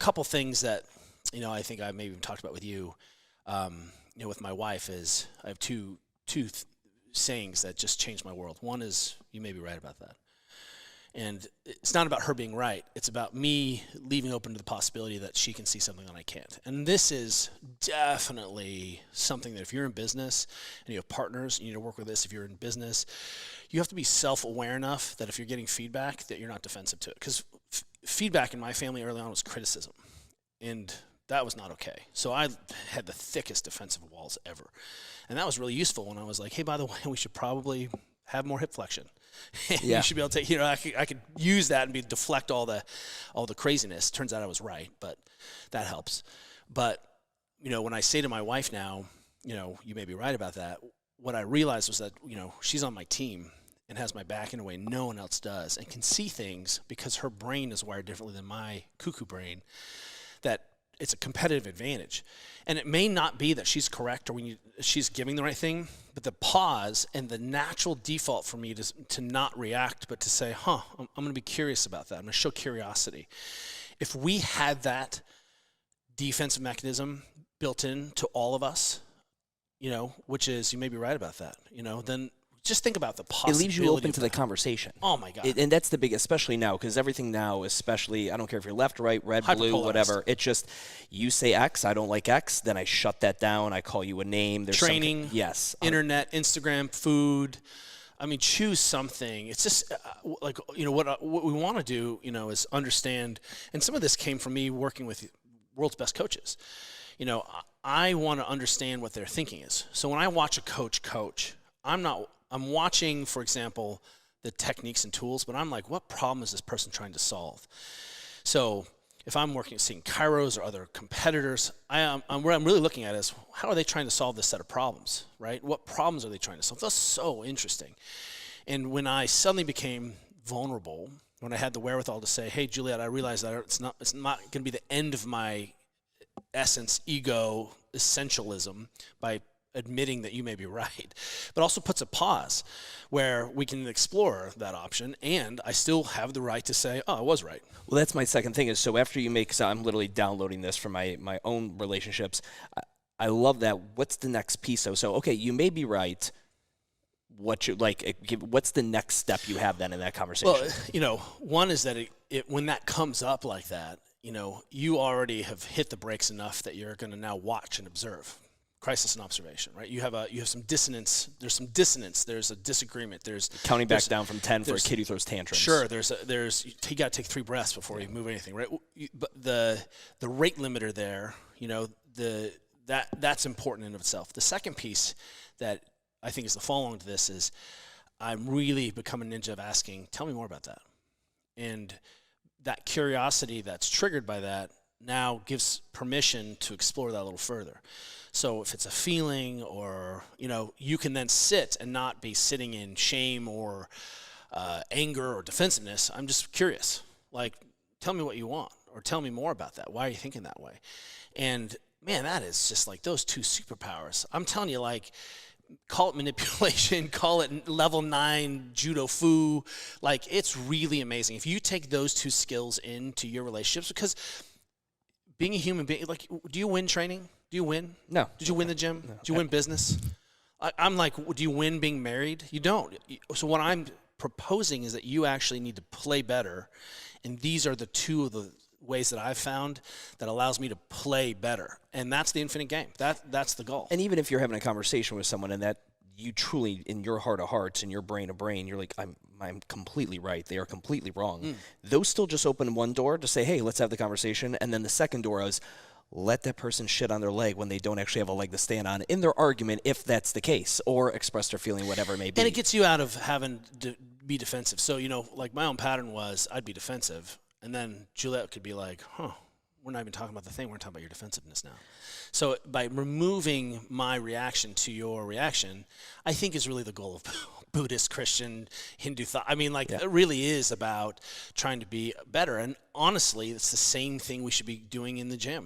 couple things that, I think I maybe even talked about with you, with my wife is I have two sayings that just changed my world. One is, you may be right about that. And it's not about her being right. It's about me leaving open to the possibility that she can see something that I can't. And this is definitely something that if you're in business and you have partners, you need to work with this. If you're in business, you have to be self-aware enough that if you're getting feedback, that you're not defensive to it. Because feedback in my family early on was criticism. And that was not okay. So I had the thickest defensive walls ever. And that was really useful when I was like, hey, by the way, we should probably have more hip flexion. You should be able to take, I could use that and deflect all the craziness. Turns out I was right, but that helps. But, when I say to my wife now, you may be right about that, what I realized was that, she's on my team and has my back in a way no one else does and can see things because her brain is wired differently than my cuckoo brain, that it's a competitive advantage. And it may not be that she's correct or she's giving the right thing, but the pause and the natural default for me to not react, but to say, I'm going to be curious about that. I'm going to show curiosity. If we had that defensive mechanism built into all of us, which is, you may be right about that, then just think about the possibility. It leaves you open to the conversation. Oh, my God. And that's the big, especially now, because everything now, especially, I don't care if you're left, right, red, blue, whatever. It's just, you say X, I don't like X, then I shut that down, I call you a name. There's training, yes, internet, Instagram, food. I mean, choose something. It's just what we want to do, is understand. And some of this came from me working with world's best coaches. I want to understand what their thinking is. So when I watch a coach, I'm watching, for example, the techniques and tools, but I'm like, what problem is this person trying to solve? So if I'm seeing chiros or other competitors, what I'm really looking at is, how are they trying to solve this set of problems, right? What problems are they trying to solve? That's so interesting. And when I suddenly became vulnerable, when I had the wherewithal to say, hey, Juliet, I realize that it's not going to be the end of my essence, ego, essentialism by admitting that you may be right, but also puts a pause where we can explore that option, and I still have the right to say, I was right. Well, that's my second thing is, so after you so I'm literally downloading this from my own relationships. I love that. What's the next piece? So okay, you may be right. What's the next step you have then in that conversation? Well, one is that when that comes up like that, you already have hit the brakes enough that you're going to now watch and observe. Crisis and observation, right? You have some dissonance. There's some dissonance. There's a disagreement. There's counting back down from 10 for a kid who throws tantrums. Sure. You got to take 3 breaths before you move anything, right? But the rate limiter there, that's important in of itself. The second piece that I think is the follow-on to this is, I'm really become a ninja of asking, tell me more about that, and that curiosity that's triggered by that now gives permission to explore that a little further. So if it's a feeling or, you can then sit and not be sitting in shame or anger or defensiveness. I'm just curious. Like, tell me what you want or tell me more about that. Why are you thinking that way? And, man, that is just like those 2 superpowers. I'm telling you, call it manipulation, call it level 9 judo fu. It's really amazing. If you take those 2 skills into your relationships, because being a human being, do you win training? Do you win? No. Did you win the gym? No. Did you win business? I'm like, do you win being married? You don't. So what I'm proposing is that you actually need to play better, and these are the 2 of the ways that I've found that allows me to play better, and that's the infinite game. That's the goal. And even if you're having a conversation with someone and that you truly, in your heart of hearts, in your brain of brain, you're like, I'm completely right. They are completely wrong. Those still just open one door to say, hey, let's have the conversation, and then the second door is, let that person shit on their leg when they don't actually have a leg to stand on in their argument, if that's the case, or express their feeling, whatever it may be. And it gets you out of having to be defensive. So, my own pattern was I'd be defensive, and then Juliet could be like, we're not even talking about the thing. We're talking about your defensiveness now. So by removing my reaction to your reaction, I think is really the goal of Buddhist, Christian, Hindu thought. It really is about trying to be better. And honestly, it's the same thing we should be doing in the gym.